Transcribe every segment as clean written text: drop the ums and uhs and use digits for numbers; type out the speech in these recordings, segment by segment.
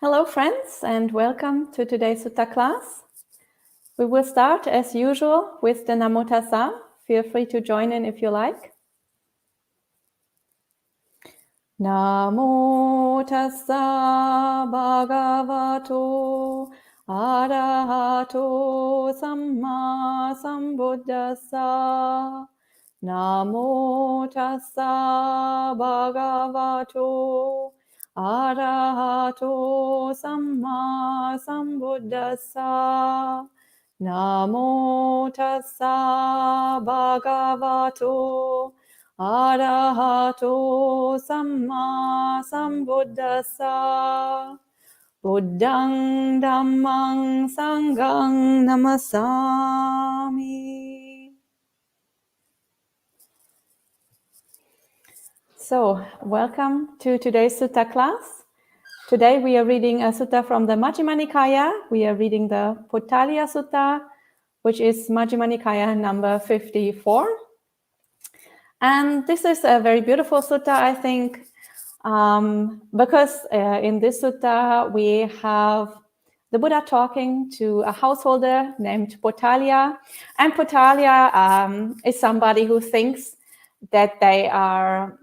Hello friends, and welcome to today's Sutta class. We will start as usual with the Namo Tassa. Feel free to join in if you like. Namo Tassa Bhagavato Arahato Samma Sambuddhassa. Namo Tassa Bhagavato Arahato Samma Sambuddhassa. Namo Tassa Bhagavato Arahato Samma Sambuddhassa. Buddhang Dhammang Sanghang Namasami. So, welcome to today's Sutta class. Today we are reading a Sutta from the Majjhima Nikaya. We are reading the Potaliya Sutta, which is Majjhima Nikaya number 54. And this is a very beautiful Sutta, I think, because in this Sutta we have the Buddha talking to a householder named Potaliya. And Potaliya is somebody who thinks that they are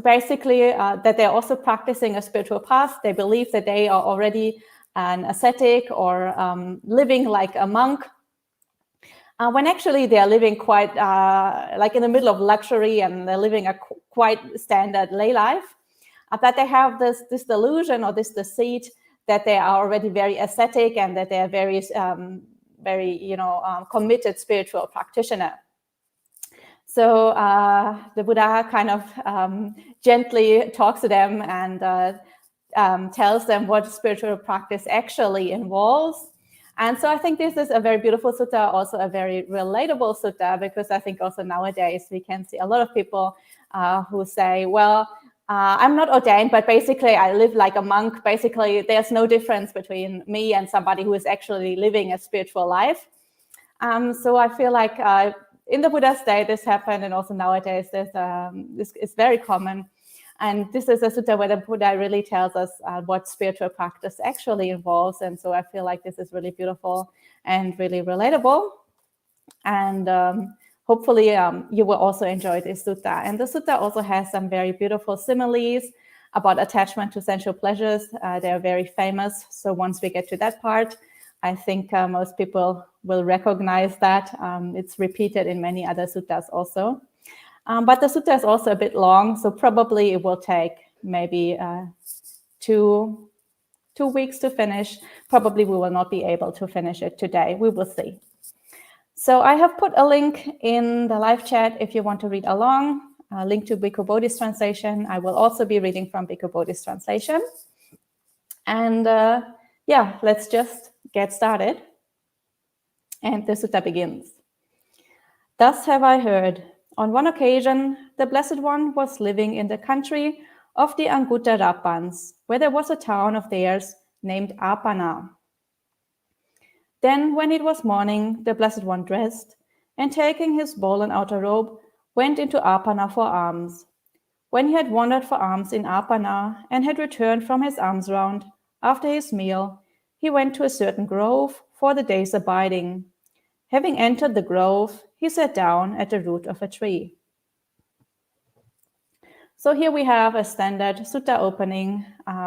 basically that they're also practicing a spiritual path. They believe that they are already an ascetic or living like a monk, when actually they are living quite like in the middle of luxury, and they're living a quite standard lay life. But they have this delusion or this deceit that they are already very ascetic and that they are very committed spiritual practitioner. So the Buddha kind of gently talks to them and tells them what spiritual practice actually involves. And so I think this is a very beautiful sutta, also a very relatable sutta, because I think also nowadays we can see a lot of people who say, well, I'm not ordained, but basically I live like a monk. Basically, there's no difference between me and somebody who is actually living a spiritual life. So I feel like in the Buddha's day, this happened, and also nowadays, this is very common. And this is a sutta where the Buddha really tells us what spiritual practice actually involves. And so I feel like this is really beautiful and really relatable. And hopefully you will also enjoy this sutta. And the sutta also has some very beautiful similes about attachment to sensual pleasures. They are very famous. So once we get to that part, I think most people will recognize that. It's repeated in many other suttas also. But the sutta is also a bit long, so probably it will take maybe 2 weeks to finish. Probably we will not be able to finish it today. We will see. So I have put a link in the live chat if you want to read along, a link to Bhikkhu Bodhi's translation. I will also be reading from Bhikkhu Bodhi's translation. And let's just get started. And the sutta begins. Thus have I heard. On one occasion, the Blessed One was living in the country of the Anguttarappans, where there was a town of theirs named Apana. Then, when it was morning, the Blessed One dressed, and taking his bowl and outer robe, went into Apana for alms. When he had wandered for alms in Apana, and had returned from his alms round, after his meal, he went to a certain grove for the day's abiding. Having entered the grove, he sat down at the root of a tree. So here we have a standard sutta opening.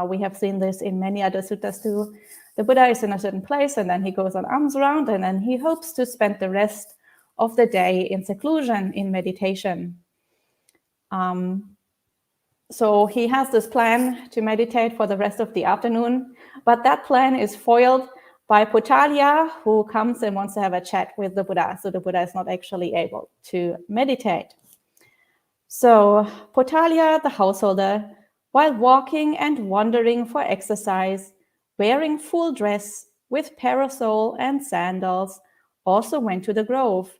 We have seen this in many other suttas too. The Buddha is in a certain place, and then he goes on alms round, and then he hopes to spend the rest of the day in seclusion, in meditation. So he has this plan to meditate for the rest of the afternoon, but that plan is foiled by Potaliya, who comes and wants to have a chat with the Buddha. So the Buddha is not actually able to meditate. So Potaliya, the householder, while walking and wandering for exercise, wearing full dress with parasol and sandals, also went to the grove.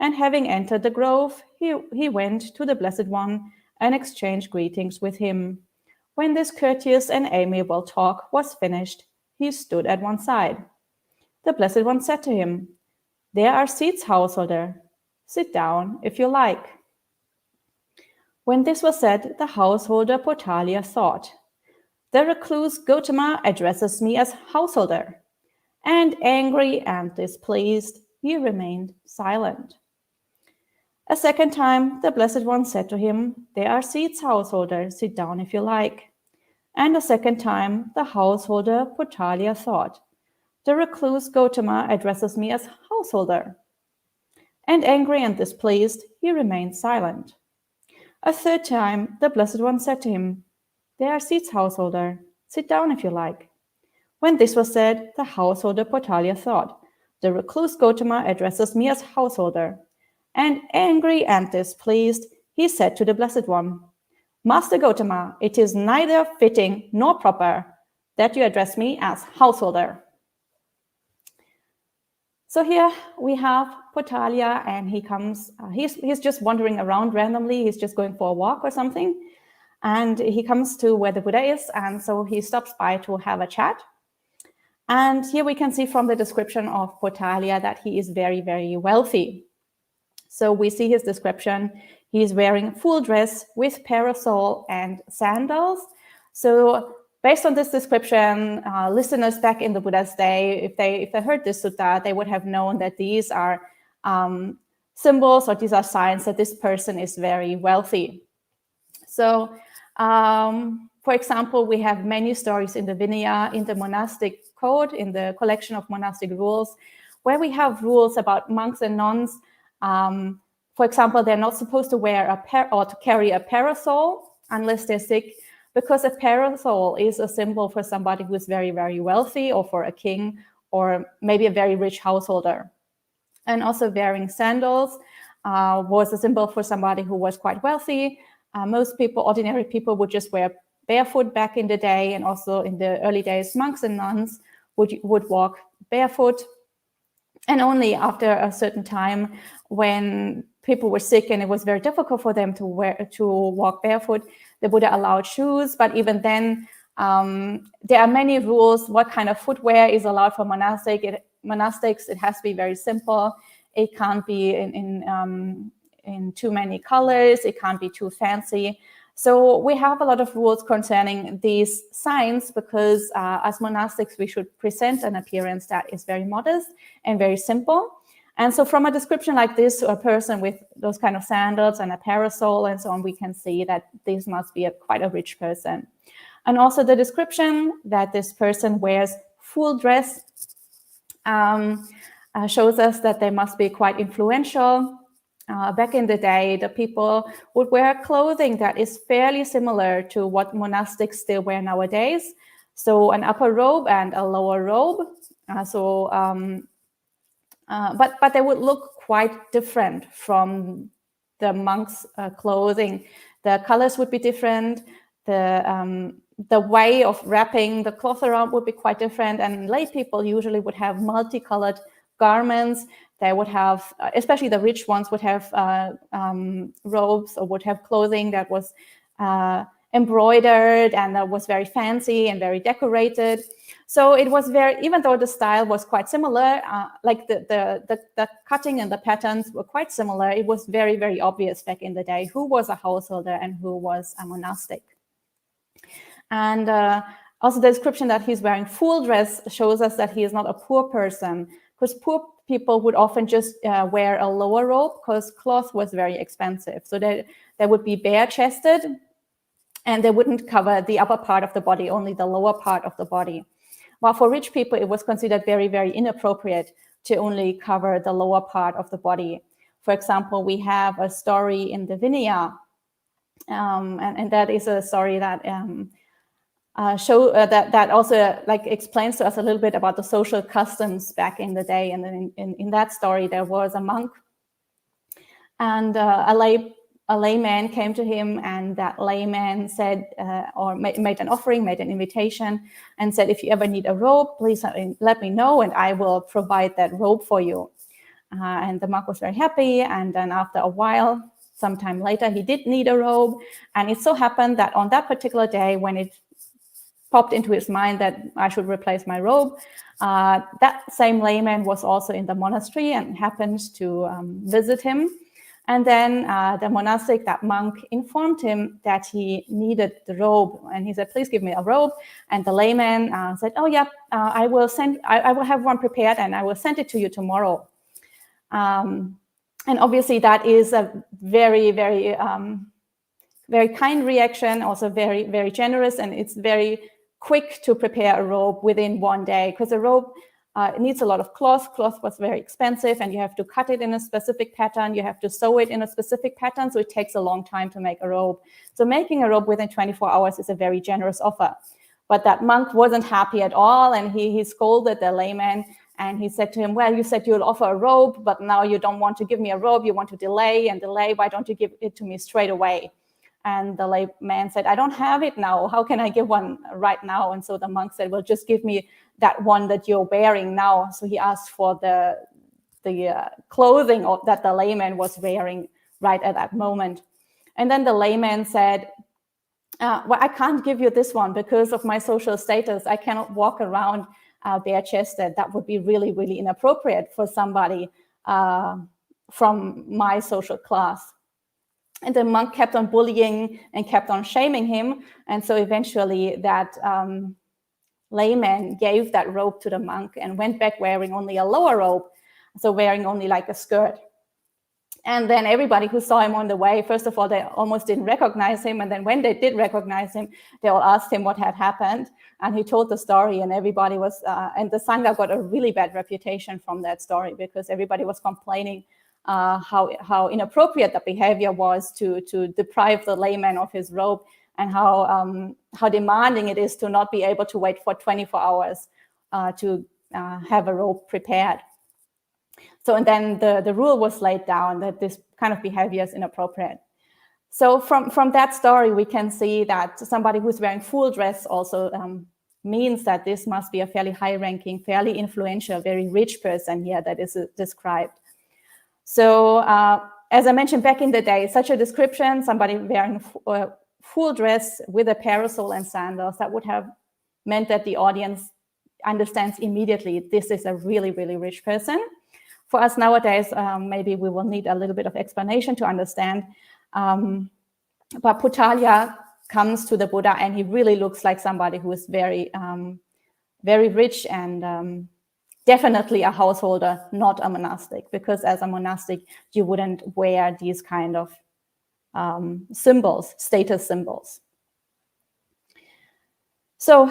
And having entered the grove, he went to the Blessed One and exchanged greetings with him. When this courteous and amiable talk was finished, he stood at one side. The Blessed One said to him, "There are seats, householder. Sit down if you like." When this was said, the householder Potaliya thought, The recluse Gautama addresses me as householder. And angry and displeased, he remained silent. A second time, the Blessed One said to him, there are seats, householder, sit down if you like. And a second time, the householder Potaliya thought, the recluse Gautama addresses me as householder. And angry and displeased, he remained silent. A third time, the Blessed One said to him, there are seats, householder, sit down if you like. When this was said, the householder Potaliya thought, the recluse Gautama addresses me as householder. And angry and displeased, he said to the Blessed One, Master Gautama, it is neither fitting nor proper that you address me as householder. So here we have Potaliya, and he comes, he's just wandering around randomly, he's just going for a walk or something, and he comes to where the Buddha is, and so he stops by to have a chat. And here we can see from the description of Potaliya that he is very, very wealthy. So we see his description. He's wearing full dress with parasol and sandals. So based on this description, listeners back in the Buddha's day, if they heard this sutta, they would have known that these are symbols, or these are signs that this person is very wealthy. So, for example, we have many stories in the Vinaya, in the monastic code, in the collection of monastic rules, where we have rules about monks and nuns. For example, they're not supposed to wear or to carry a parasol unless they're sick, because a parasol is a symbol for somebody who is very, very wealthy, or for a king, or maybe a very rich householder. And also wearing sandals was a symbol for somebody who was quite wealthy. Most people, ordinary people, would just wear barefoot back in the day, and also in the early days, monks and nuns would walk barefoot. And only after a certain time, when people were sick and it was very difficult for them to walk barefoot, the Buddha allowed shoes. But even then, there are many rules what kind of footwear is allowed for monastics. It has to be very simple. It can't be in too many colors. It can't be too fancy. So we have a lot of rules concerning these signs, because as monastics, we should present an appearance that is very modest and very simple. And so from a description like this, to a person with those kind of sandals and a parasol and so on, we can see that this must be quite a rich person. And also the description that this person wears full dress shows us that they must be quite influential. Back in the day, the people would wear clothing that is fairly similar to what monastics still wear nowadays. So an upper robe and a lower robe. But they would look quite different from the monks' clothing. The colors would be different. The way of wrapping the cloth around would be quite different. And lay people usually would have multicolored garments. They would have, especially the rich ones, would have robes, or would have clothing that was embroidered and that was very fancy and very decorated. So it was even though the style was quite similar, like the cutting and the patterns were quite similar, it was very, very obvious back in the day who was a householder and who was a monastic. And also the description that he's wearing full dress shows us that he is not a poor person, because poor people would often just wear a lower robe, because cloth was very expensive. So they would be bare-chested, and they wouldn't cover the upper part of the body, only the lower part of the body. While for rich people, it was considered very, very inappropriate to only cover the lower part of the body. For example, we have a story in the Vinaya, and that is a story that that also like explains to us a little bit about the social customs back in the day. And then in that story, there was a monk, and a layman came to him, and that layman said, or made an offering, made an invitation, and said, if you ever need a robe, please let me know, and I will provide that robe for you. And the monk was very happy. And then after a while, sometime later, he did need a robe. And it so happened that on that particular day, when it popped into his mind that I should replace my robe, that same layman was also in the monastery and happened to visit him. And then the monastic, that monk, informed him that he needed the robe. And he said, please give me a robe. And the layman said, oh, yeah, I will have one prepared and I will send it to you tomorrow. And obviously that is a very, very, very kind reaction, also very, very generous. And it's very quick to prepare a robe within one day, because a robe it needs a lot of cloth. Cloth was very expensive, and you have to cut it in a specific pattern. You have to sew it in a specific pattern, so it takes a long time to make a robe. So making a robe within 24 hours is a very generous offer. But that monk wasn't happy at all, and he scolded the layman, and he said to him, well, you said you'll offer a robe, but now you don't want to give me a robe. You want to delay and delay. Why don't you give it to me straight away? And the layman said, I don't have it now. How can I give one right now? And so the monk said, well, just give me that one that you're wearing now. So he asked for the clothing that the layman was wearing right at that moment. And then the layman said, well, I can't give you this one because of my social status. I cannot walk around bare-chested. That would be really, really inappropriate for somebody from my social class. And the monk kept on bullying and kept on shaming him. And so eventually that layman gave that robe to the monk and went back wearing only a lower robe, so wearing only like a skirt. And then everybody who saw him on the way, first of all, they almost didn't recognize him. And then when they did recognize him, they all asked him what had happened. And he told the story, and everybody was, and the Sangha got a really bad reputation from that story, because everybody was complaining how inappropriate the behavior was to deprive the layman of his robe, and how demanding it is to not be able to wait for 24 hours to have a robe prepared. So, and then the rule was laid down that this kind of behavior is inappropriate. So from that story, we can see that somebody who's wearing full dress also means that this must be a fairly high-ranking, fairly influential, very rich person here that is described. So as I mentioned back in the day, such a description, somebody wearing full dress with a parasol and sandals, that would have meant that the audience understands immediately this is a really, really rich person. For us nowadays, maybe we will need a little bit of explanation to understand. But Potaliya comes to the Buddha, and he really looks like somebody who is very, very rich and definitely a householder, not a monastic, because as a monastic, you wouldn't wear these kind of symbols, status symbols. So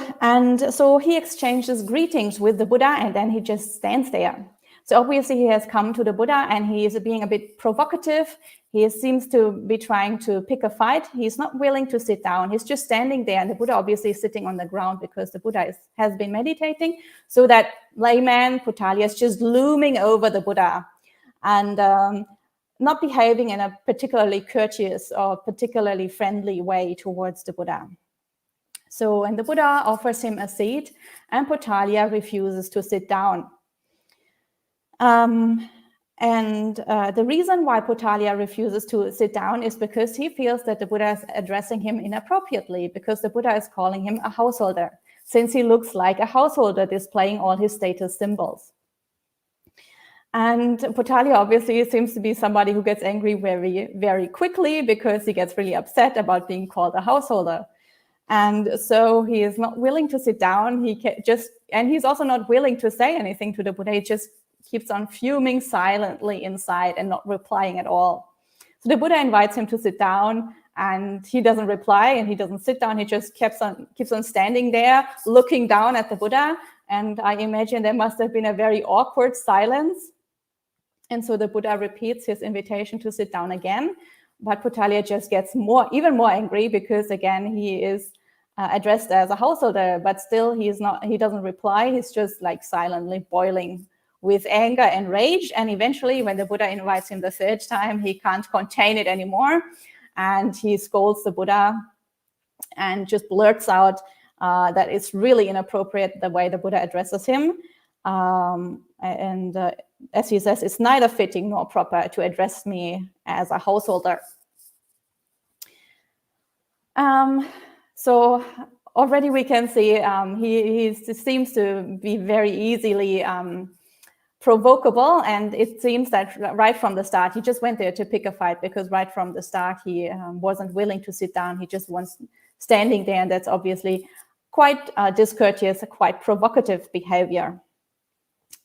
he exchanges greetings with the Buddha, and then he just stands there. So obviously he has come to the Buddha, and he is being a bit provocative. He seems to be trying to pick a fight. He's not willing to sit down. He's just standing there, and the Buddha obviously is sitting on the ground because the Buddha has been meditating. So that layman, Potaliya, is just looming over the Buddha and not behaving in a particularly courteous or particularly friendly way towards the Buddha. So, and the Buddha offers him a seat, and Potaliya refuses to sit down. The reason why Potaliya refuses to sit down is because he feels that the Buddha is addressing him inappropriately, because the Buddha is calling him a householder, since he looks like a householder displaying all his status symbols. And Potaliya obviously seems to be somebody who gets angry very, very quickly, because he gets really upset about being called a householder. And so he is not willing to sit down. And he's also not willing to say anything to the Buddha. He just keeps on fuming silently inside and not replying at all. So the Buddha invites him to sit down, and he doesn't reply, and he doesn't sit down. He just keeps on standing there, looking down at the Buddha. And I imagine there must have been a very awkward silence. And so the Buddha repeats his invitation to sit down again. But Potaliya just gets even more angry, because again, he is addressed as a householder, but still he doesn't reply. He's just like silently boiling with anger and rage. And eventually, when the Buddha invites him the third time, he can't contain it anymore. And he scolds the Buddha and just blurts out that it's really inappropriate the way the Buddha addresses him. As he says, it's neither fitting nor proper to address me as a householder. So already we can see he seems to be very easily provocable, and it seems that right from the start he just went there to pick a fight, because right from the start he wasn't willing to sit down. He just was standing there, and that's obviously quite discourteous, quite provocative behavior.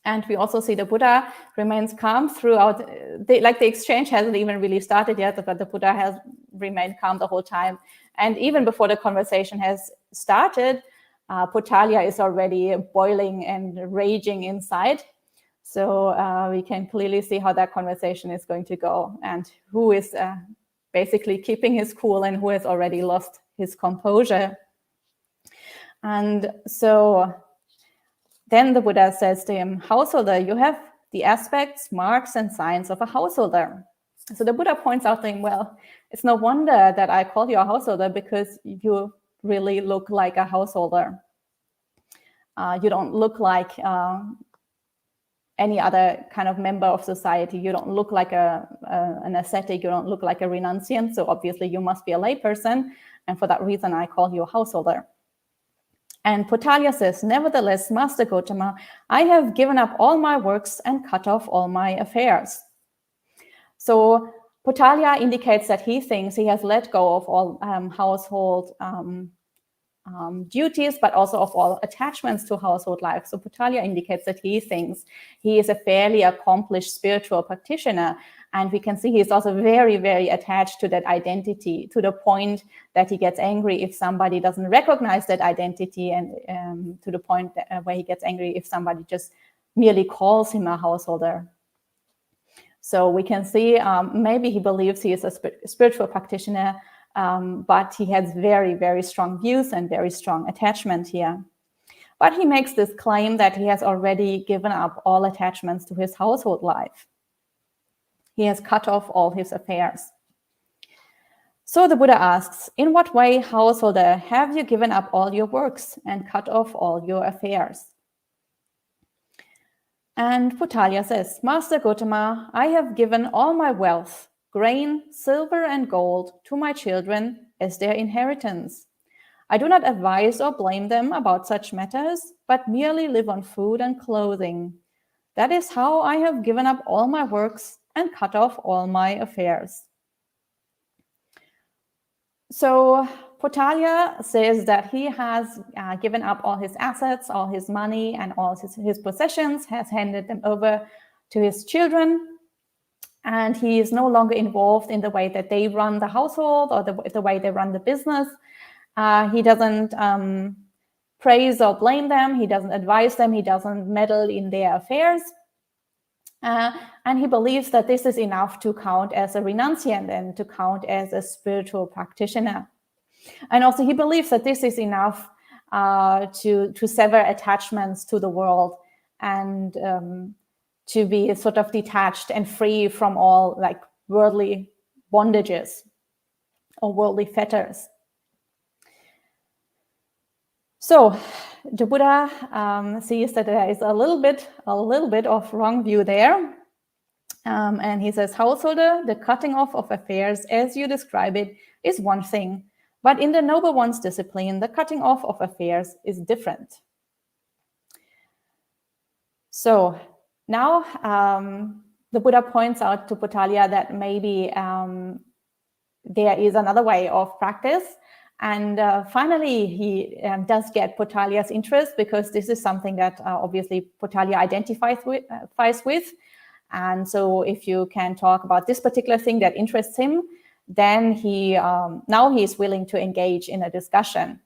And we also see the Buddha remains calm throughout. The exchange hasn't even really started yet, but the Buddha has remained calm the whole time. And even before the conversation has started, Potaliya is already boiling and raging inside. So we can clearly see how that conversation is going to go, and who is basically keeping his cool and who has already lost his composure. And so then the Buddha says to him, "Householder, you have the aspects, marks, and signs of a householder." So the Buddha points out to him, well, it's no wonder that I call you a householder, because you really look like a householder. You don't look like any other kind of member of society. You don't look like an ascetic. You don't look like a renunciant. So obviously you must be a layperson. And for that reason, I call you a householder. And Potaliya says, "Nevertheless, Master Gotama, I have given up all my works and cut off all my affairs." So Potaliya indicates that he thinks he has let go of all household duties, but also of all attachments to household life. So Potaliya indicates that he thinks he is a fairly accomplished spiritual practitioner. And we can see he's also very, very attached to that identity, to the point that he gets angry if somebody doesn't recognize that identity, and to the point where he gets angry if somebody just merely calls him a householder. So we can see maybe he believes he is a spiritual practitioner, but he has very, very strong views and very strong attachment here. But he makes this claim that he has already given up all attachments to his household life. He has cut off all his affairs. So the Buddha asks, "In what way, householder, have you given up all your works and cut off all your affairs?" And Potaliya says, "Master Gotama, I have given all my wealth, grain, silver, and gold to my children as their inheritance. I do not advise or blame them about such matters, but merely live on food and clothing. That is how I have given up all my works and cut off all my affairs." So Potaliya says that he has given up all his assets, all his money, and all his possessions, has handed them over to his children, and he is no longer involved in the way that they run the household or the way they run the business. He doesn't praise or blame them. He doesn't advise them. He doesn't meddle in their affairs. And he believes that this is enough to count as a renunciant and to count as a spiritual practitioner. And also he believes that this is enough to sever attachments to the world and to be sort of detached and free from all like worldly bondages or worldly fetters. So the Buddha sees that there is a little bit of wrong view there. And he says, "Householder, the cutting off of affairs as you describe it is one thing, but in the noble one's discipline, the cutting off of affairs is different." So now the Buddha points out to Potaliya that maybe there is another way of practice. And finally, he does get Potaliya's interest, because this is something that obviously Potaliya identifies with. And so if you can talk about this particular thing that interests him, then now he is willing to engage in a discussion.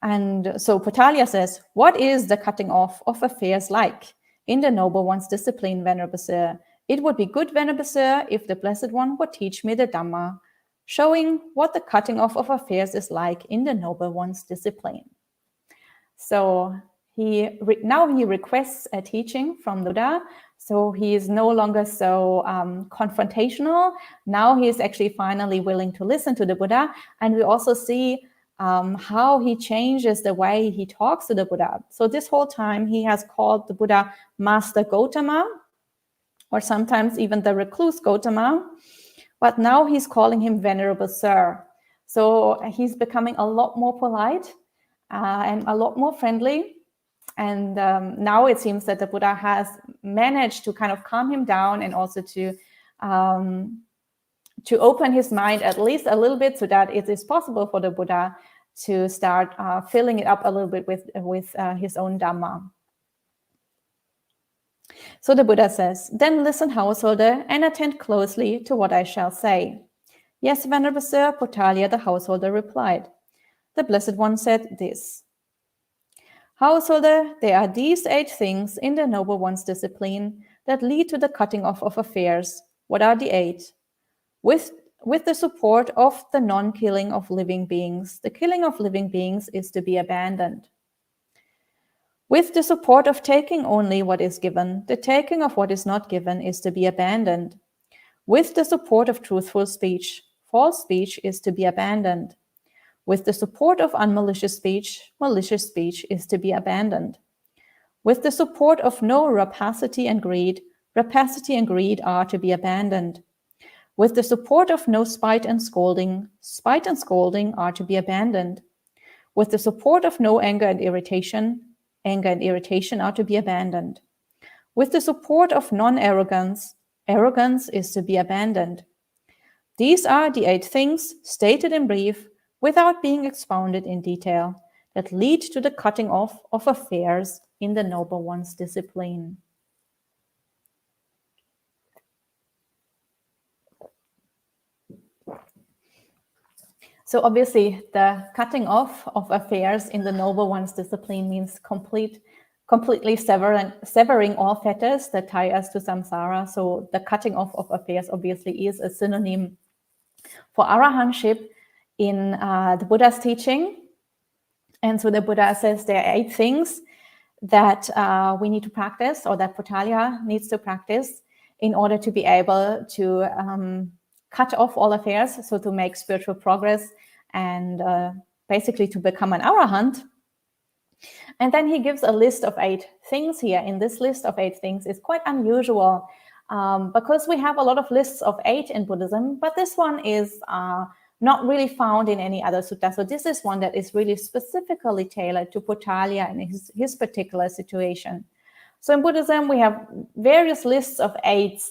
And so Potaliya says, "What is the cutting off of affairs like? In the noble one's discipline, Venerable Sir, it would be good, Venerable Sir, if the Blessed One would teach me the Dhamma, showing what the cutting off of affairs is like in the noble one's discipline." So now he requests a teaching from the Buddha. So he is no longer so confrontational. Now he is actually finally willing to listen to the Buddha. And we also see how he changes the way he talks to the Buddha. So this whole time he has called the Buddha Master Gotama, or sometimes even the recluse Gotama. But now he's calling him Venerable Sir. So he's becoming a lot more polite and a lot more friendly. And now it seems that the Buddha has managed to kind of calm him down and also to open his mind at least a little bit, so that it is possible for the Buddha to start filling it up a little bit with his own Dhamma. So the Buddha says, "Then listen, householder, and attend closely to what I shall say." "Yes, Venerable Sir," Potaliya the householder replied. The Blessed One said this: "Householder, there are these 8 things in the Noble One's discipline that lead to the cutting off of affairs. What are the 8? With the support of the non-killing of living beings, the killing of living beings is to be abandoned. With the support of taking only what is given, the taking of what is not given is to be abandoned. With the support of truthful speech, false speech is to be abandoned. With the support of unmalicious speech, malicious speech is to be abandoned. With the support of no rapacity and greed are to be abandoned. With the support of no spite and scolding are to be abandoned. With the support of no anger and irritation are to be abandoned. With the support of non-arrogance, arrogance is to be abandoned. These are the 8 things, stated in brief, without being expounded in detail, that lead to the cutting off of affairs in the Noble One's discipline." So obviously, the cutting off of affairs in the Noble One's discipline means completely severing all fetters that tie us to samsara. So the cutting off of affairs obviously is a synonym for arahantship in the Buddha's teaching. And so the Buddha says there are 8 things that we need to practice, or that Potaliya needs to practice, in order to be able to cut off all affairs, so to make spiritual progress and basically to become an arahant. And then he gives a list of 8 things here. In this list of 8 things is quite unusual because we have a lot of lists of 8 in Buddhism, but this one is not really found in any other sutta. So this is one that is really specifically tailored to Potaliya and his particular situation. So in Buddhism, we have various lists of 8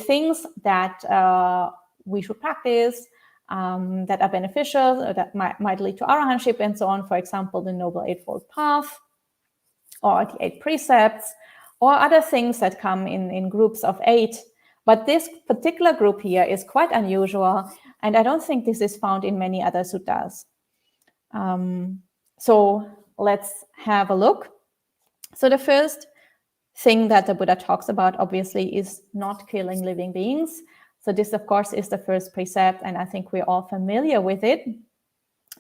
things that we should practice, that are beneficial, or that might lead to arahantship and so on. For example, the Noble Eightfold Path, or the 8 precepts, or other things that come in groups of 8. But this particular group here is quite unusual, and I don't think this is found in many other suttas. So let's have a look. So the first thing that the Buddha talks about, obviously, is not killing living beings. So this, of course, is the first precept, and I think we're all familiar with it.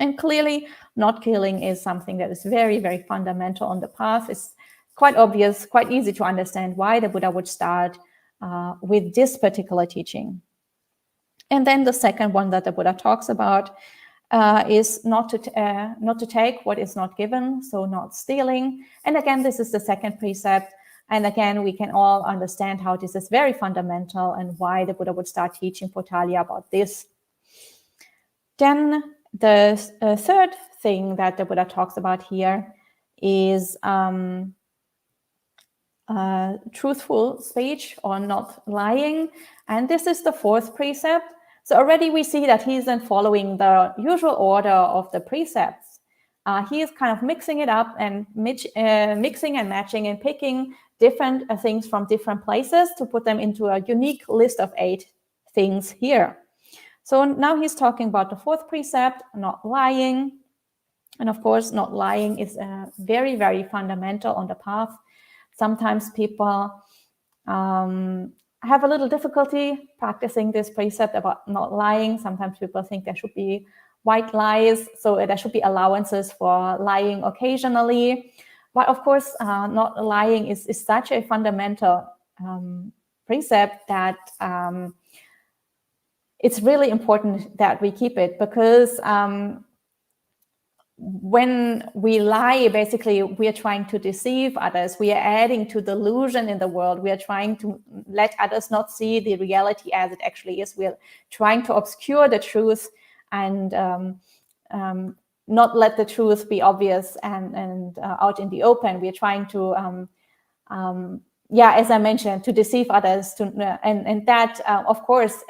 And clearly, not killing is something that is very, very fundamental on the path. It's quite obvious, quite easy to understand why the Buddha would start with this particular teaching. And then the second one that the Buddha talks about is not to take what is not given, so not stealing. And again, this is the second precept. And again, we can all understand how this is very fundamental and why the Buddha would start teaching Potaliya about this. Then the third thing that the Buddha talks about here is truthful speech, or not lying. And this is the fourth precept. So already we see that he isn't following the usual order of the precepts. He is kind of mixing it up and mixing and matching and picking different things from different places to put them into a unique list of 8 things here. So now he's talking about the fourth precept, not lying. And of course, not lying is very, very fundamental on the path. Sometimes people have a little difficulty practicing this precept about not lying. Sometimes people think there should be white lies, so there should be allowances for lying occasionally. But of course, not lying is such a fundamental precept that it's really important that we keep it, because when we lie, basically, we are trying to deceive others. We are adding to delusion in the world. We are trying to let others not see the reality as it actually is. We are trying to obscure the truth. And not let the truth be obvious and out in the open. We're trying to, as I mentioned, to deceive others. And that, of course,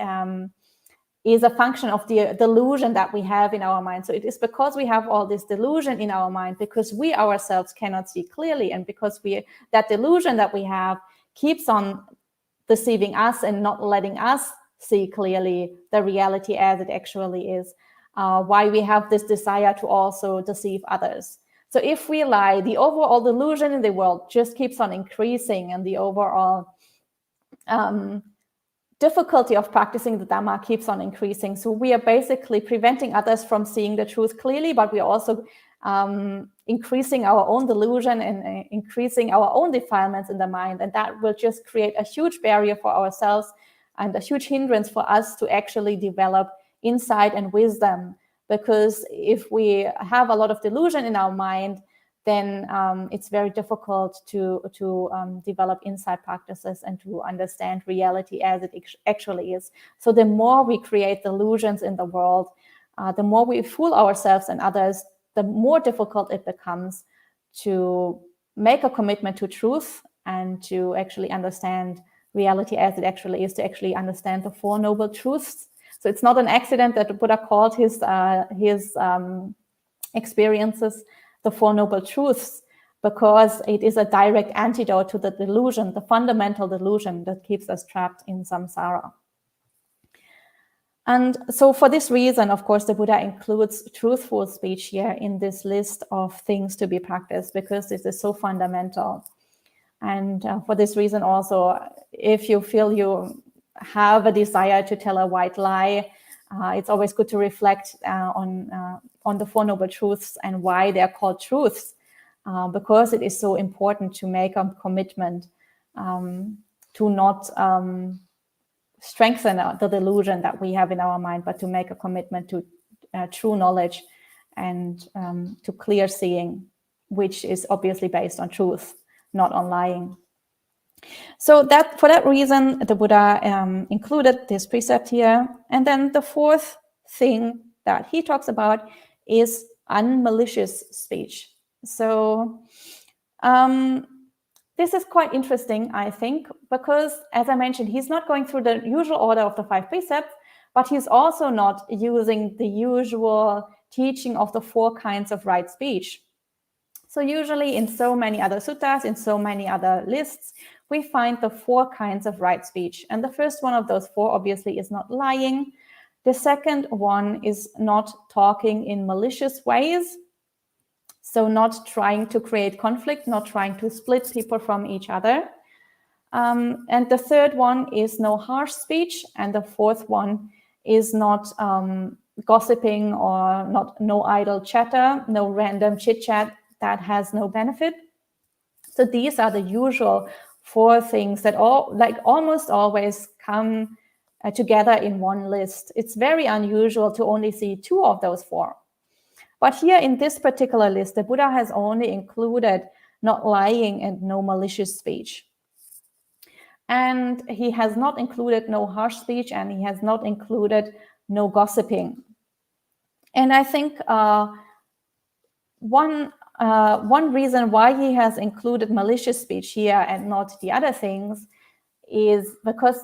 is a function of the delusion that we have in our mind. So it is because we have all this delusion in our mind, because we ourselves cannot see clearly, and because that delusion that we have keeps on deceiving us and not letting us see clearly the reality as it actually is, why we have this desire to also deceive others. So if we lie, the overall delusion in the world just keeps on increasing, and the overall difficulty of practicing the Dhamma keeps on increasing. So we are basically preventing others from seeing the truth clearly, but we are also increasing our own delusion and increasing our own defilements in the mind. And that will just create a huge barrier for ourselves and a huge hindrance for us to actually develop insight and wisdom. Because if we have a lot of delusion in our mind, then it's very difficult to develop insight practices and to understand reality as it actually is. So the more we create delusions in the world, the more we fool ourselves and others, the more difficult it becomes to make a commitment to truth and to actually understand reality as it actually is, to actually understand the Four Noble Truths. So it's not an accident that the Buddha called his experiences the Four Noble Truths, because it is a direct antidote to the delusion, the fundamental delusion that keeps us trapped in samsara. And so for this reason, of course, the Buddha includes truthful speech here in this list of things to be practiced, because this is so fundamental. And for this reason also, if you feel you have a desire to tell a white lie, it's always good to reflect on the Four Noble Truths and why they are called truths, because it is so important to make a commitment to not strengthen the delusion that we have in our mind, but to make a commitment to true knowledge and to clear seeing, which is obviously based on truth, not on lying. So that for that reason, the Buddha included this precept here. And then the fourth thing that he talks about is unmalicious speech. So this is quite interesting, I think, because as I mentioned, he's not going through the usual order of the 5 precepts, but he's also not using the usual teaching of the 4 kinds of right speech. So usually in so many other suttas, in so many other lists, we find the 4 kinds of right speech. And the first one of those 4 obviously is not lying. The second one is not talking in malicious ways. So not trying to create conflict, not trying to split people from each other. And the third one is no harsh speech. And the fourth one is not gossiping or no idle chatter, no random chit-chat that has no benefit. So these are the usual 4 things that almost always come together in one list. It's very unusual to only see 2 of those 4. But here in this particular list, the Buddha has only included not lying and no malicious speech. And he has not included no harsh speech, and he has not included no gossiping. And I think one reason why he has included malicious speech here and not the other things is because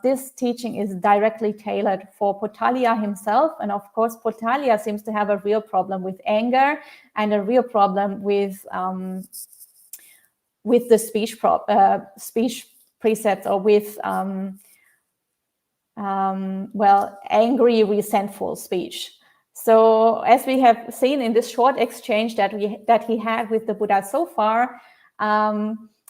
this teaching is directly tailored for Potaliya himself. And of course, Potaliya seems to have a real problem with anger and a real problem with the speech precepts, or with angry, resentful speech. So as we have seen in this short exchange that he had with the Buddha so far,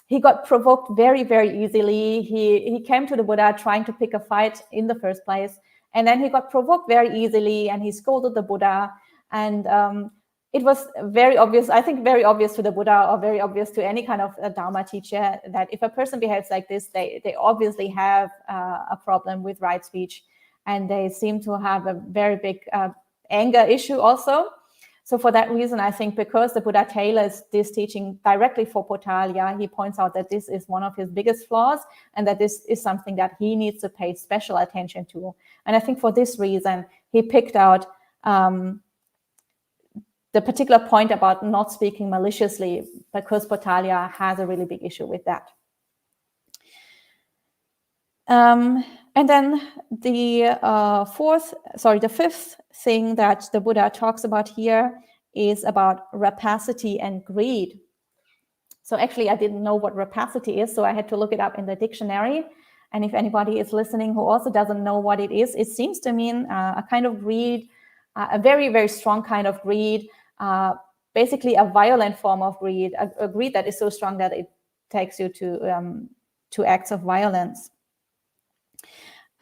he got provoked very, very easily. He came to the Buddha trying to pick a fight in the first place, and then he got provoked very easily, and he scolded the Buddha. And it was very obvious, I think very obvious to the Buddha, or very obvious to any kind of Dharma teacher, that if a person behaves like this, they obviously have a problem with right speech, and they seem to have a very big anger issue also. So for that reason, I think because the Buddha tailors this teaching directly for Potaliya, he points out that this is one of his biggest flaws, and that this is something that he needs to pay special attention to. And I think for this reason, he picked out the particular point about not speaking maliciously, because Potaliya has a really big issue with that. And then the fifth thing that the Buddha talks about here is about rapacity and greed. So actually, I didn't know what rapacity is, so I had to look it up in the dictionary. And if anybody is listening who also doesn't know what it seems to mean a kind of greed, a very, very strong kind of greed, basically a violent form of greed, a greed that is so strong that it takes you to acts of violence.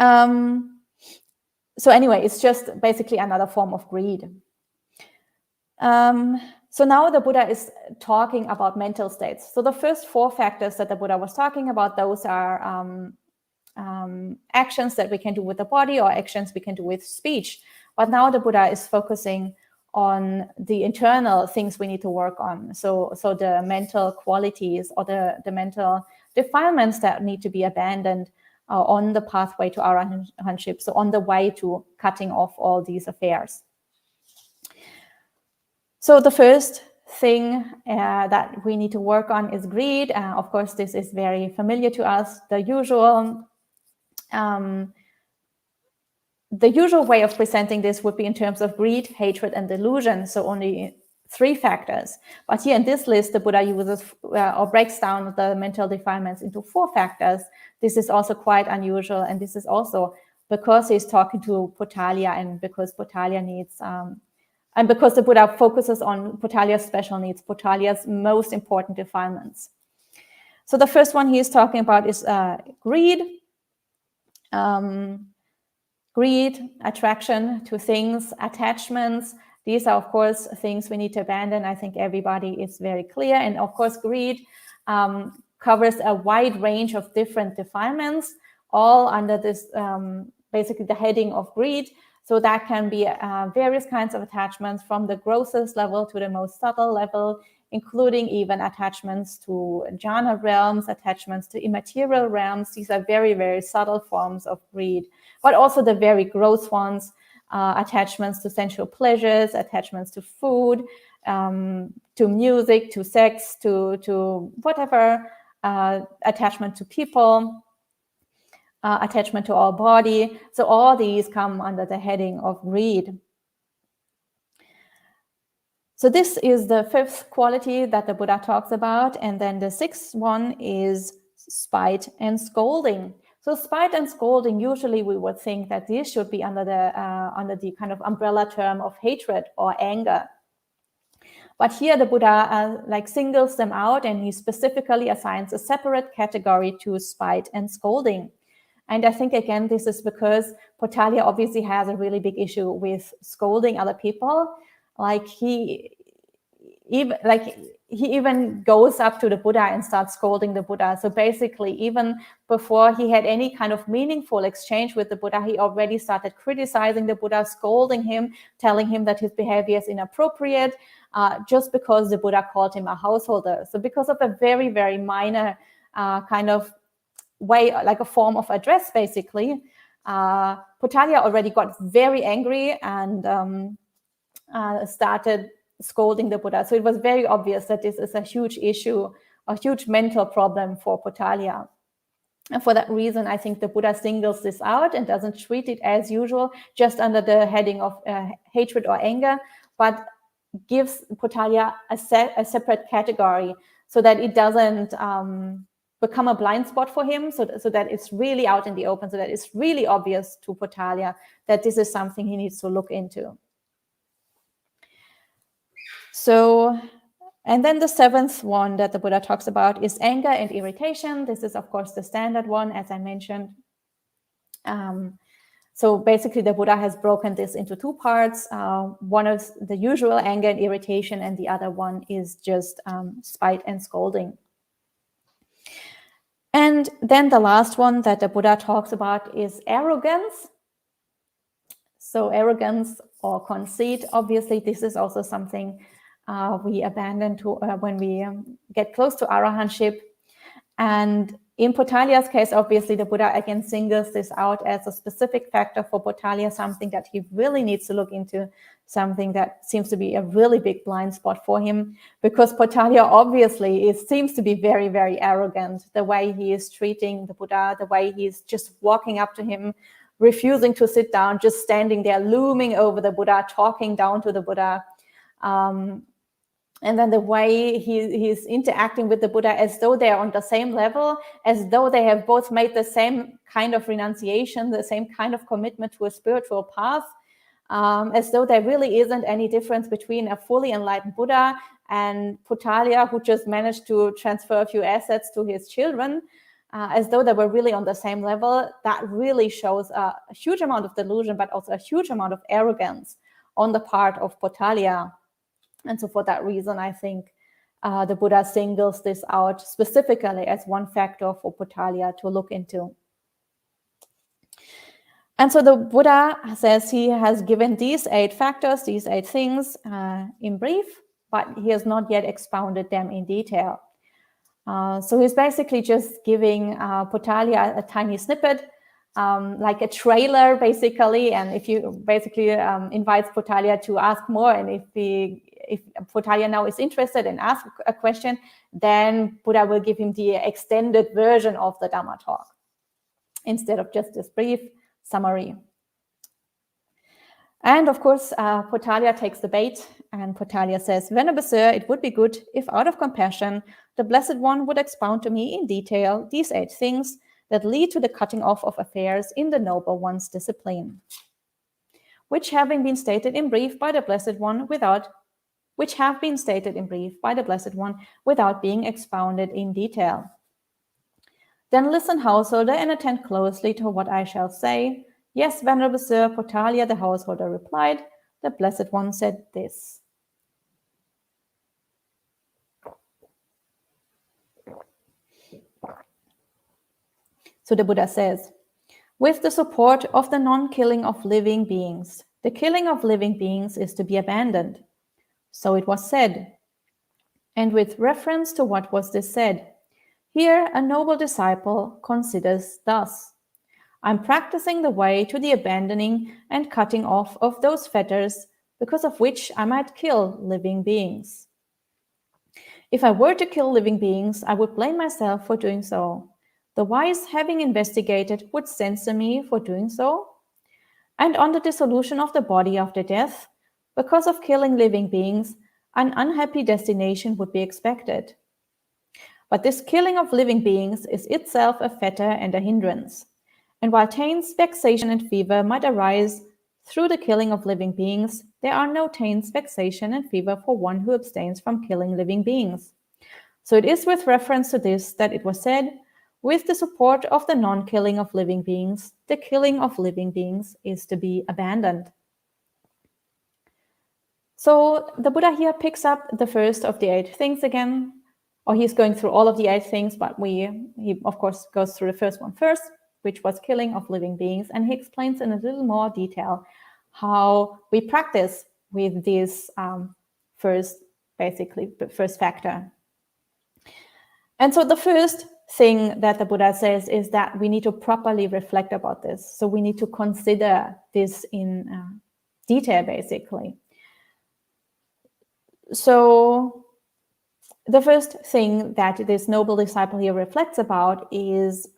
So anyway, it's just basically another form of greed. So now the Buddha is talking about mental states. So the first four factors that the Buddha was talking about, those are actions that we can do with the body or actions we can do with speech. But now the Buddha is focusing on the internal things we need to work on. So the mental qualities or the mental defilements that need to be abandoned on the pathway to arahantship, so on the way to cutting off all these affairs. So the first thing that we need to work on is greed. Of course, this is very familiar to us. The usual way of presenting this would be in terms of greed, hatred, and delusion. So only 3 factors. But here in this list, the Buddha uses or breaks down the mental defilements into 4 factors. This is also quite unusual. And this is also because he's talking to Potaliya and because Potaliya needs, and because the Buddha focuses on Potaliya's special needs, Potaliya's most important defilements. So the first one he is talking about is greed. Greed, attraction to things, attachments. These are, of course, things we need to abandon. I think everybody is very clear. And of course, greed covers a wide range of different defilements, all under this, basically the heading of greed. So that can be various kinds of attachments from the grossest level to the most subtle level, including even attachments to jhana realms, attachments to immaterial realms. These are very, very subtle forms of greed, but also the very gross ones, attachments to sensual pleasures, attachments to food, to music, to sex, to whatever, attachment to people, attachment to our body. So all these come under the heading of greed. So this is the 5th quality that the Buddha talks about. And then the 6th one is spite and scolding. So spite and scolding, usually we would think that these should be under the kind of umbrella term of hatred or anger. But here the Buddha singles them out, and he specifically assigns a separate category to spite and scolding. And I think, again, this is because Potaliya obviously has a really big issue with scolding other people. He even goes up to the Buddha and starts scolding the Buddha. So basically, even before he had any kind of meaningful exchange with the Buddha, he already started criticizing the Buddha, scolding him, telling him that his behavior is inappropriate, just because the Buddha called him a householder. So because of a very, very minor kind of way, like a form of address, basically, Potaliya already got very angry and started scolding the Buddha. So it was very obvious that this is a huge issue, a huge mental problem for Potaliya. And for that reason, I think the Buddha singles this out and doesn't treat it as usual, just under the heading of hatred or anger, but gives Potaliya a separate category so that it doesn't become a blind spot for him, so that it's really out in the open, so that it's really obvious to Potaliya that this is something he needs to look into. So, and then the 7th one that the Buddha talks about is anger and irritation. This is, of course, the standard one, as I mentioned. So basically, the Buddha has broken this into 2 parts. One is the usual anger and irritation, and the other one is just spite and scolding. And then the last one that the Buddha talks about is arrogance. So arrogance or conceit, obviously, this is also something we abandon when we get close to arahantship. And In Potaliya's case, obviously, the Buddha again singles this out as a specific factor for Potaliya, something that he really needs to look into, something that seems to be a really big blind spot for him, because Potaliya obviously seems to be very, very arrogant. The way he is treating the Buddha, the way he's just walking up to him, refusing to sit down, just standing there, looming over the Buddha, talking down to the Buddha. And then the way he's interacting with the Buddha as though they're on the same level, as though they have both made the same kind of renunciation, the same kind of commitment to a spiritual path, as though there really isn't any difference between a fully enlightened Buddha and Potaliya, who just managed to transfer a few assets to his children, as though they were really on the same level. That really shows a huge amount of delusion, but also a huge amount of arrogance on the part of Potaliya. And so for that reason, I think the Buddha singles this out specifically as one factor for Potaliya to look into. And so the Buddha says he has given these 8 factors, these 8 things in brief, but he has not yet expounded them in detail. So he's basically just giving Potaliya a tiny snippet, like a trailer, basically. And if you basically invites Potaliya to ask more, and if Potaliya now is interested and asks a question, then Buddha will give him the extended version of the Dhamma talk instead of just this brief summary. And of course, Potaliya takes the bait, and Potaliya says, "Venerable Sir, it would be good if out of compassion, the Blessed One would expound to me in detail these 8 things that lead to the cutting off of affairs in the Noble One's discipline, which having been stated in brief by the Blessed One without being expounded in detail. Then listen, householder, and attend closely to what I shall say. Yes, Venerable Sir," Potaliya the householder replied. The Blessed One said this. So the Buddha says, "With the support of the non-killing of living beings, the killing of living beings is to be abandoned. So it was said." And with reference to what was this said, here a noble disciple considers thus: "I'm practicing the way to the abandoning and cutting off of those fetters, because of which I might kill living beings. If I were to kill living beings, I would blame myself for doing so. The wise, having investigated, would censure me for doing so. And on the dissolution of the body after death, because of killing living beings, an unhappy destination would be expected. But this killing of living beings is itself a fetter and a hindrance. And while taints, vexation, and fever might arise through the killing of living beings, there are no taints, vexation, and fever for one who abstains from killing living beings. So it is with reference to this that it was said, with the support of the non-killing of living beings, the killing of living beings is to be abandoned." So the Buddha here picks up the first of the 8 things again, or he's going through all of the 8 things, but he of course goes through the first one first, which was killing of living beings, and he explains in a little more detail how we practice with this first factor. And so the first thing that the Buddha says is that we need to properly reflect about this. So we need to consider this in detail, basically. So the first thing that this noble disciple here reflects about is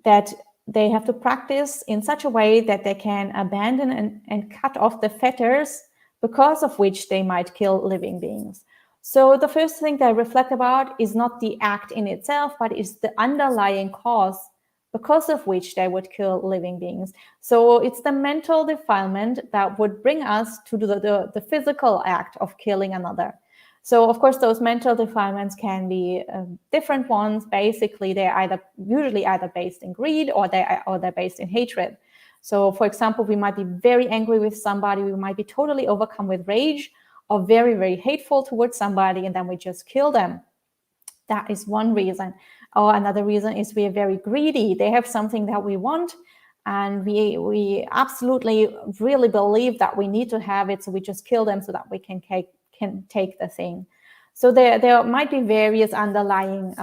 that they have to practice in such a way that they can abandon and cut off the fetters because of which they might kill living beings. So the first thing they reflect about is not the act in itself, but is the underlying cause because of which they would kill living beings. So it's the mental defilement that would bring us to the physical act of killing another. So of course, those mental defilements can be different ones. Basically, they're usually either based in greed or they're based in hatred. So for example, we might be very angry with somebody, we might be totally overcome with rage, or very, very hateful towards somebody, and then we just kill them. That is one reason. Or another reason is we are very greedy. They have something that we want, and we absolutely really believe that we need to have it, so we just kill them so that we can take the thing. So there might be various underlying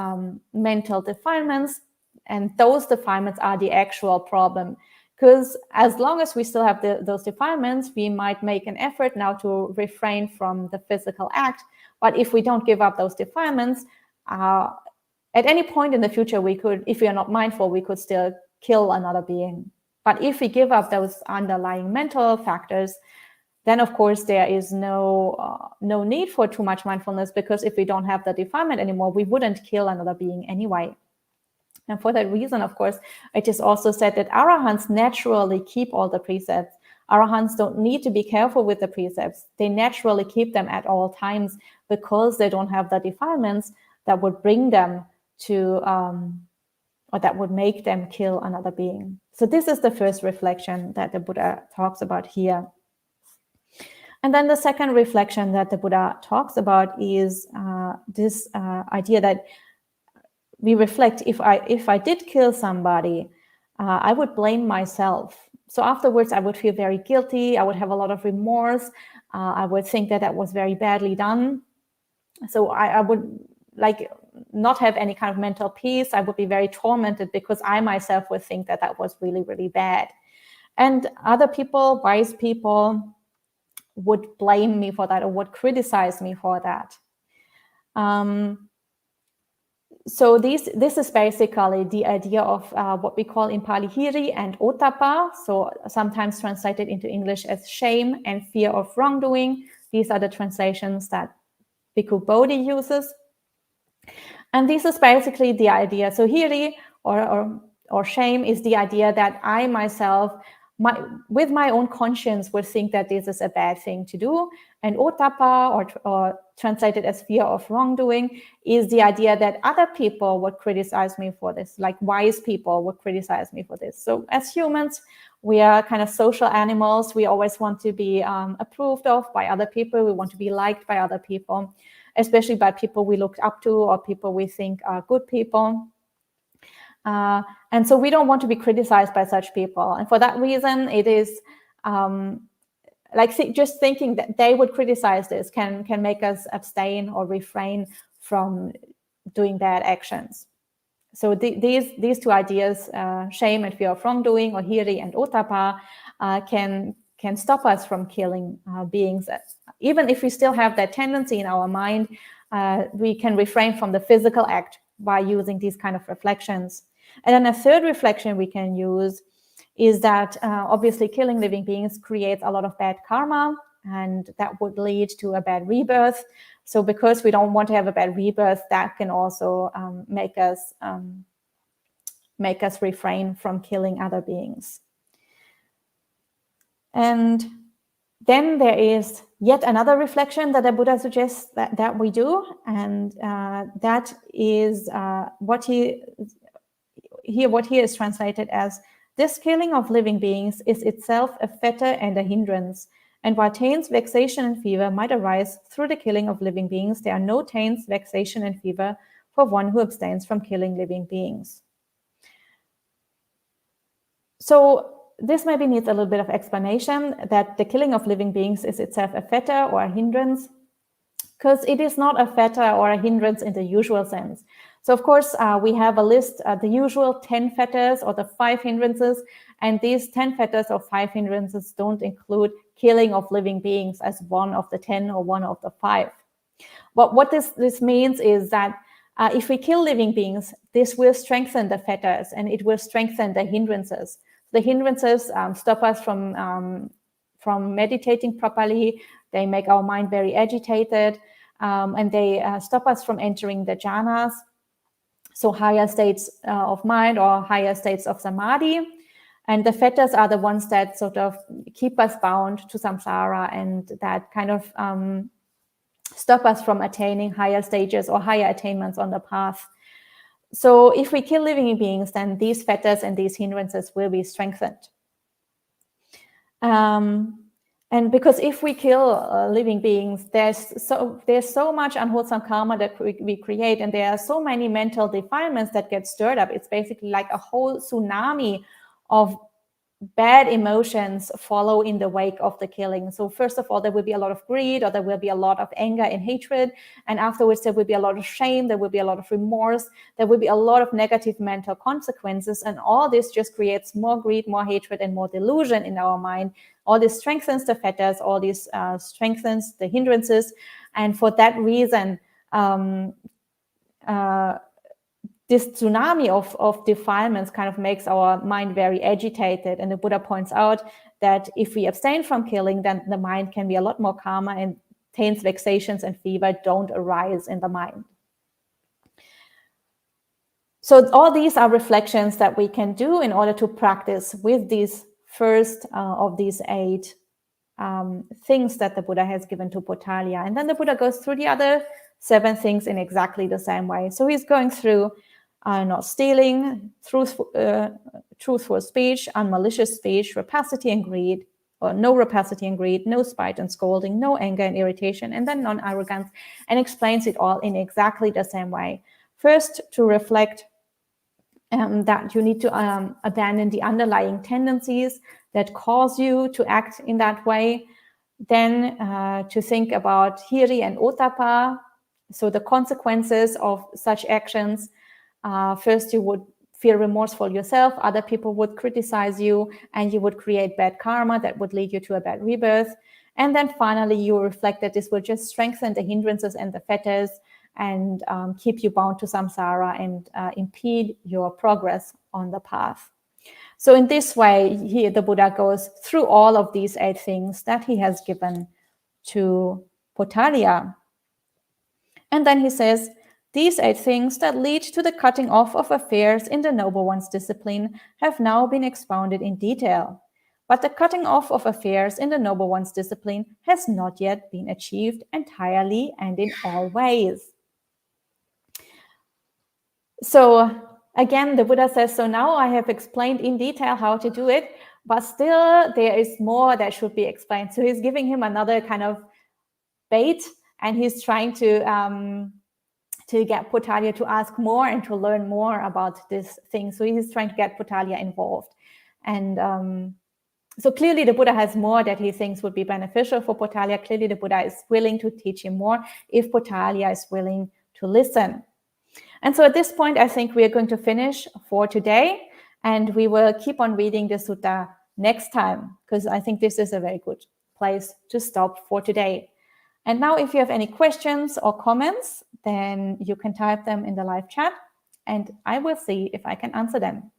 mental defilements, and those defilements are the actual problem. Because as long as we still have those defilements, we might make an effort now to refrain from the physical act. But if we don't give up those defilements, at any point in the future, we could, if we are not mindful, we could still kill another being. But if we give up those underlying mental factors, then of course there is no need for too much mindfulness, because if we don't have the defilement anymore, we wouldn't kill another being anyway. And for that reason, of course, it is also said that arahants naturally keep all the precepts. Arahants don't need to be careful with the precepts. They naturally keep them at all times, because they don't have the defilements that would bring them to, or that would make them kill another being. So this is the first reflection that the Buddha talks about here. And then the second reflection that the Buddha talks about is this idea that we reflect, if I did kill somebody, I would blame myself. So afterwards, I would feel very guilty. I would have a lot of remorse. I would think that was very badly done. So I would like not have any kind of mental peace. I would be very tormented, because I myself would think that was really, really bad. And other people, wise people, would blame me for that, or would criticize me for that. So this is basically the idea of what we call in Pali hiri and ottappa, so sometimes translated into English as shame and fear of wrongdoing. These are the translations that Bhikkhu Bodhi uses. And this is basically the idea. So hiri or shame is the idea that I myself, with my own conscience, would think that this is a bad thing to do. And ottappa, or translated as fear of wrongdoing, is the idea that other people would criticize me for this, like wise people would criticize me for this. So as humans, we are kind of social animals. We always want to be approved of by other people. We want to be liked by other people, especially by people we look up to or people we think are good people. And so we don't want to be criticized by such people. And for that reason, it is just thinking that they would criticize this can make us abstain or refrain from doing bad actions. So these two ideas, shame and fear of wrongdoing, or hiri and ottappa, can stop us from killing beings. Even if we still have that tendency in our mind, we can refrain from the physical act by using these kind of reflections. And then a third reflection we can use is that obviously killing living beings creates a lot of bad karma, and that would lead to a bad rebirth. So because we don't want to have a bad rebirth, that can also make us refrain from killing other beings. And then there is yet another reflection that the Buddha suggests that we do, and that is what he is translated as: this killing of living beings is itself a fetter and a hindrance, and while taints, vexation, and fever might arise through the killing of living beings, there are no taints, vexation, and fever for one who abstains from killing living beings. So this maybe needs a little bit of explanation, that the killing of living beings is itself a fetter or a hindrance, because it is not a fetter or a hindrance in the usual sense. So of course, we have a list, the usual 10 fetters or the 5 hindrances, and these 10 fetters or 5 hindrances don't include killing of living beings as one of the 10 or one of the 5. But what this means is that if we kill living beings, this will strengthen the fetters and it will strengthen the hindrances. The hindrances stop us from meditating properly. They make our mind very agitated, and they stop us from entering the jhanas, so higher states of mind or higher states of samadhi. And the fetters are the ones that sort of keep us bound to samsara and that kind of stop us from attaining higher stages or higher attainments on the path. So if we kill living beings, then these fetters and these hindrances will be strengthened. And because if we kill living beings, there's so much unwholesome karma that we create, and there are so many mental defilements that get stirred up. It's basically like a whole tsunami of bad emotions follow in the wake of the killing. So first of all, there will be a lot of greed, or there will be a lot of anger and hatred. And afterwards, there will be a lot of shame. There will be a lot of remorse. There will be a lot of negative mental consequences. And all this just creates more greed, more hatred, and more delusion in our mind. All this strengthens the fetters. All this strengthens the hindrances. And for that reason, this tsunami of defilements kind of makes our mind very agitated. And the Buddha points out that if we abstain from killing, then the mind can be a lot more calmer, and pains, vexations, and fever don't arise in the mind. So all these are reflections that we can do in order to practice with these first of these 8 things that the Buddha has given to Potaliya. And then the Buddha goes through the other 7 things in exactly the same way. So he's going through not stealing, truthful speech, unmalicious speech, rapacity and greed, or no rapacity and greed, no spite and scolding, no anger and irritation, and then non-arrogance, and explains it all in exactly the same way. First, to reflect that you need to abandon the underlying tendencies that cause you to act in that way. Then to think about hiri and ottappa, so the consequences of such actions. First, you would feel remorseful yourself, other people would criticize you, and you would create bad karma that would lead you to a bad rebirth. And then finally, you reflect that this will just strengthen the hindrances and the fetters and keep you bound to samsara and impede your progress on the path. So in this way, here the Buddha goes through all of these 8 things that he has given to Potaliya. And then he says, these 8 things that lead to the cutting off of affairs in the Noble One's discipline have now been expounded in detail. But the cutting off of affairs in the Noble One's discipline has not yet been achieved entirely and in all ways. So again, the Buddha says, so now I have explained in detail how to do it, but still there is more that should be explained. So he's giving him another kind of bait, and he's trying to get Potaliya to ask more and to learn more about this thing. So he's trying to get Potaliya involved. And so clearly the Buddha has more that he thinks would be beneficial for Potaliya. Clearly the Buddha is willing to teach him more if Potaliya is willing to listen. And so at this point, I think we are going to finish for today, and we will keep on reading the sutta next time, because I think this is a very good place to stop for today. And now if you have any questions or comments, then you can type them in the live chat, and I will see if I can answer them.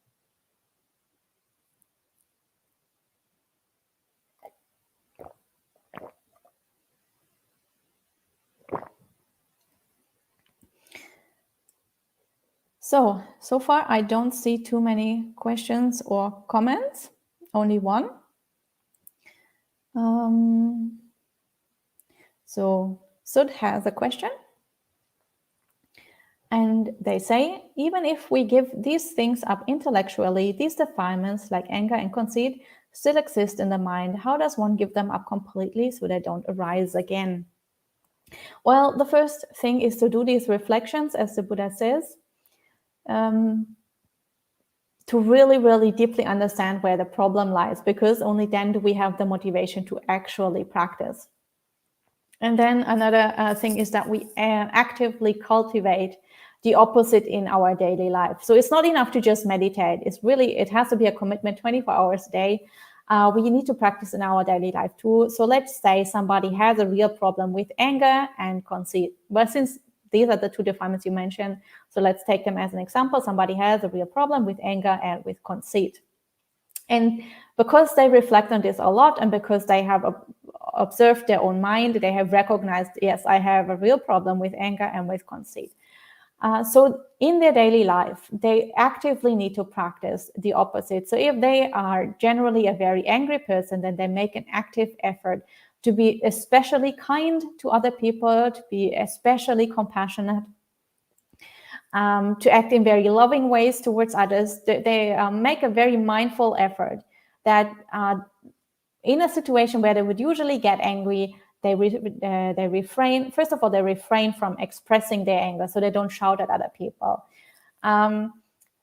So far, I don't see too many questions or comments, only one. So Sud has a question. And they say, even if we give these things up intellectually, these defilements like anger and conceit still exist in the mind. How does one give them up completely so they don't arise again? Well, the first thing is to do these reflections, as the Buddha says, to really, really deeply understand where the problem lies, because only then do we have the motivation to actually practice. And then another thing is that we actively cultivate the opposite in our daily life. So it's not enough to just meditate. It has to be a commitment 24 hours a day. We need to practice in our daily life too. So let's say somebody has a real problem with anger and conceit. But since these are the 2 defilements you mentioned, so let's take them as an example. Somebody has a real problem with anger and with conceit. And because they reflect on this a lot, and because they have observed their own mind, they have recognized, yes, I have a real problem with anger and with conceit. So in their daily life, they actively need to practice the opposite. So if they are generally a very angry person, then they make an active effort to be especially kind to other people, to be especially compassionate, to act in very loving ways towards others. They make a very mindful effort that in a situation where they would usually get angry, they refrain. First of all, they refrain from expressing their anger, so they don't shout at other people. And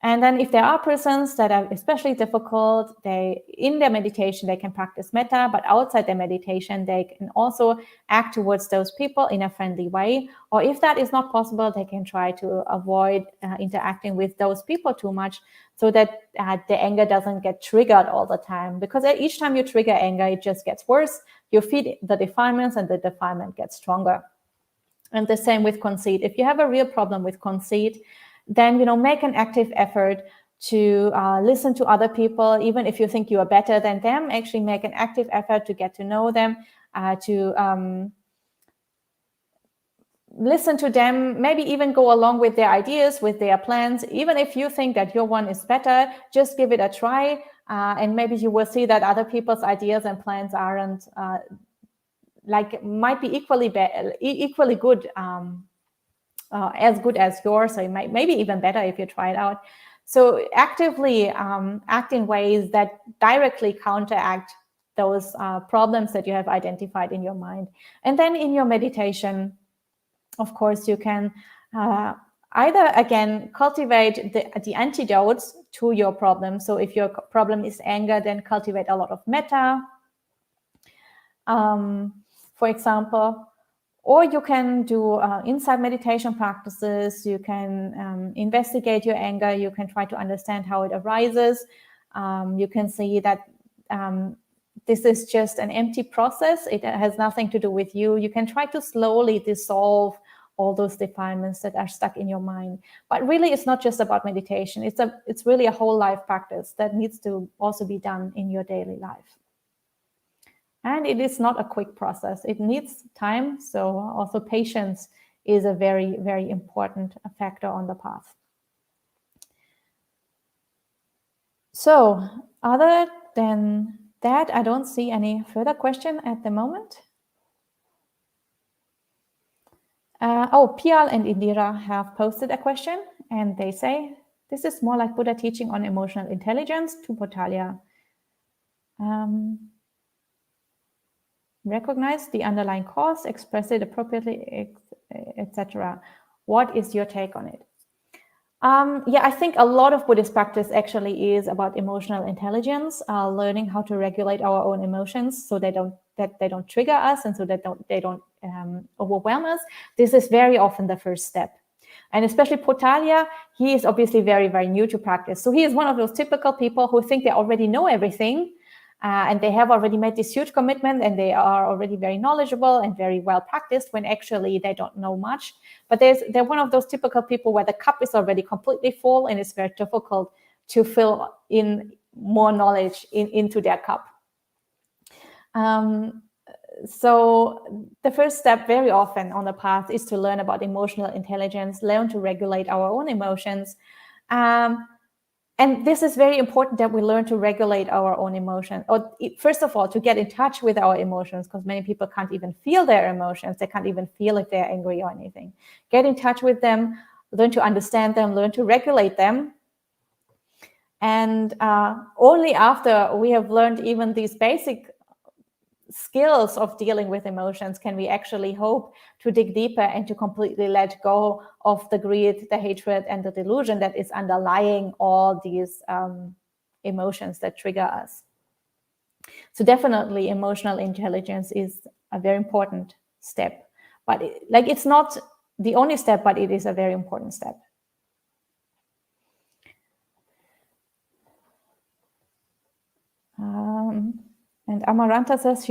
And then if there are persons that are especially difficult, in their meditation, they can practice metta, but outside their meditation, they can also act towards those people in a friendly way. Or if that is not possible, they can try to avoid interacting with those people too much, so that the anger doesn't get triggered all the time. Because each time you trigger anger, it just gets worse. You feed the defilements and the defilement gets stronger. And the same with conceit. If you have a real problem with conceit, then make an active effort to listen to other people, even if you think you are better than them. Actually make an active effort to get to know them, to listen to them, maybe even go along with their ideas, with their plans. Even if you think that your one is better, just give it a try, and maybe you will see that other people's ideas and plans aren't might be equally good, as good as yours, so it might maybe even better if you try it out. So actively act in ways that directly counteract those problems that you have identified in your mind. And then in your meditation, of course, you can either, again, cultivate the antidotes to your problem. So if your problem is anger, then cultivate a lot of metta, for example. Or you can do insight meditation practices. You can investigate your anger. You can try to understand how it arises. You can see that this is just an empty process. It has nothing to do with you. You can try to slowly dissolve all those defilements that are stuck in your mind. But really, it's not just about meditation. It's really a whole life practice that needs to also be done in your daily life. And it is not a quick process. It needs time. So also patience is a very, very important factor on the path. So other than that, I don't see any further question at the moment. Pial and Indira have posted a question, and they say, this is more like Buddha teaching on emotional intelligence to Potaliya. Recognize the underlying cause, express it appropriately, etc. What is your take on it? I think a lot of Buddhist practice actually is about emotional intelligence, learning how to regulate our own emotions so they don't trigger us, and so that they don't overwhelm us. This is very often the first step. And especially Potaliya, he is obviously very, very new to practice. So he is one of those typical people who think they already know everything, and they have already made this huge commitment, and they are already very knowledgeable and very well practiced, when actually they don't know much. But they're one of those typical people where the cup is already completely full, and it's very difficult to fill in more knowledge into their cup. So the first step very often on the path is to learn about emotional intelligence, learn to regulate our own emotions. And this is very important, that we learn to regulate our own emotions. Or first of all, to get in touch with our emotions, because many people can't even feel their emotions. They can't even feel if they're angry or anything. Get in touch with them, learn to understand them, learn to regulate them. And only after we have learned even these basic skills of dealing with emotions can we actually hope to dig deeper and to completely let go of the greed, the hatred, and the delusion that is underlying all these emotions that trigger us. So definitely emotional intelligence is a very important step, but it's not the only step, but it is a very important step. And Amaranta says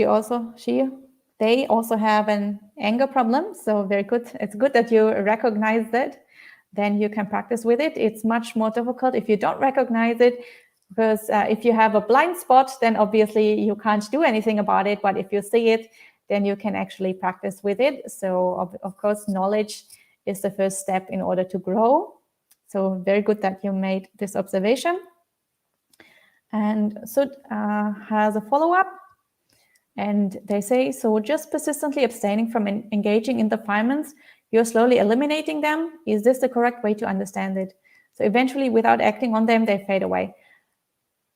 they also have an anger problem. So very good. It's good that you recognize that. Then you can practice with it. It's much more difficult if you don't recognize it, because if you have a blind spot, then obviously you can't do anything about it. But if you see it, then you can actually practice with it. So of course, knowledge is the first step in order to grow. So very good that you made this observation. And Sud has a follow-up, and they say, so just persistently abstaining from engaging in defilements, you're slowly eliminating them. Is this the correct way to understand it? So eventually, without acting on them, they fade away.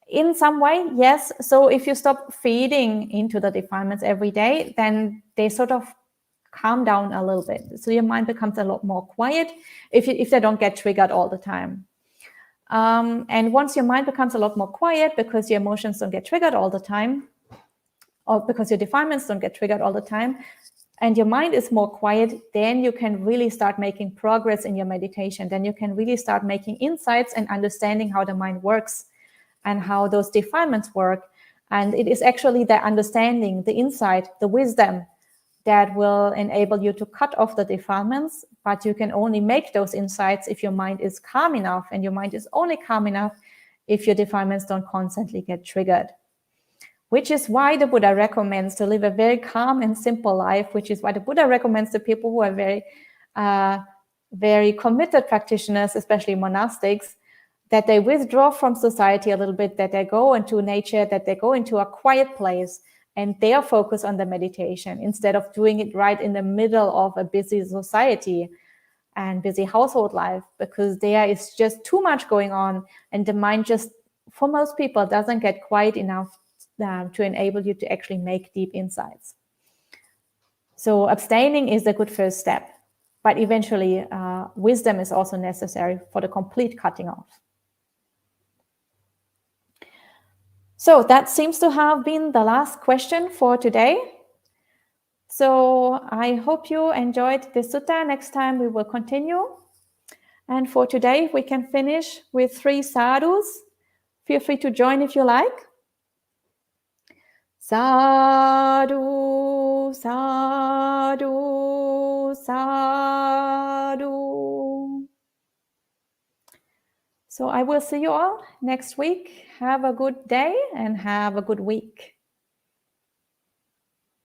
In some way, yes. So if you stop feeding into the defilements every day, then they sort of calm down a little bit. So your mind becomes a lot more quiet if they don't get triggered all the time. And once your mind becomes a lot more quiet because your emotions don't get triggered all the time, or because your defilements don't get triggered all the time, and your mind is more quiet, then you can really start making progress in your meditation. Then you can really start making insights and understanding how the mind works and how those defilements work. And it is actually the understanding, the insight, the wisdom that will enable you to cut off the defilements. But you can only make those insights if your mind is calm enough, and your mind is only calm enough if your defilements don't constantly get triggered. Which is why the Buddha recommends to live a very calm and simple life, which is why the Buddha recommends to people who are very committed practitioners, especially monastics, that they withdraw from society a little bit, that they go into nature, that they go into a quiet place, and they focus on the meditation instead of doing it right in the middle of a busy society and busy household life, because there is just too much going on, and the mind just, for most people, doesn't get quiet enough to enable you to actually make deep insights. So abstaining is a good first step, but eventually wisdom is also necessary for the complete cutting off. So that seems to have been the last question for today. So I hope you enjoyed this sutta. Next time we will continue. And for today, we can finish with 3 sadhus. Feel free to join if you like. Sadhu, sadhu, sadhu. So I will see you all next week. Have a good day and have a good week.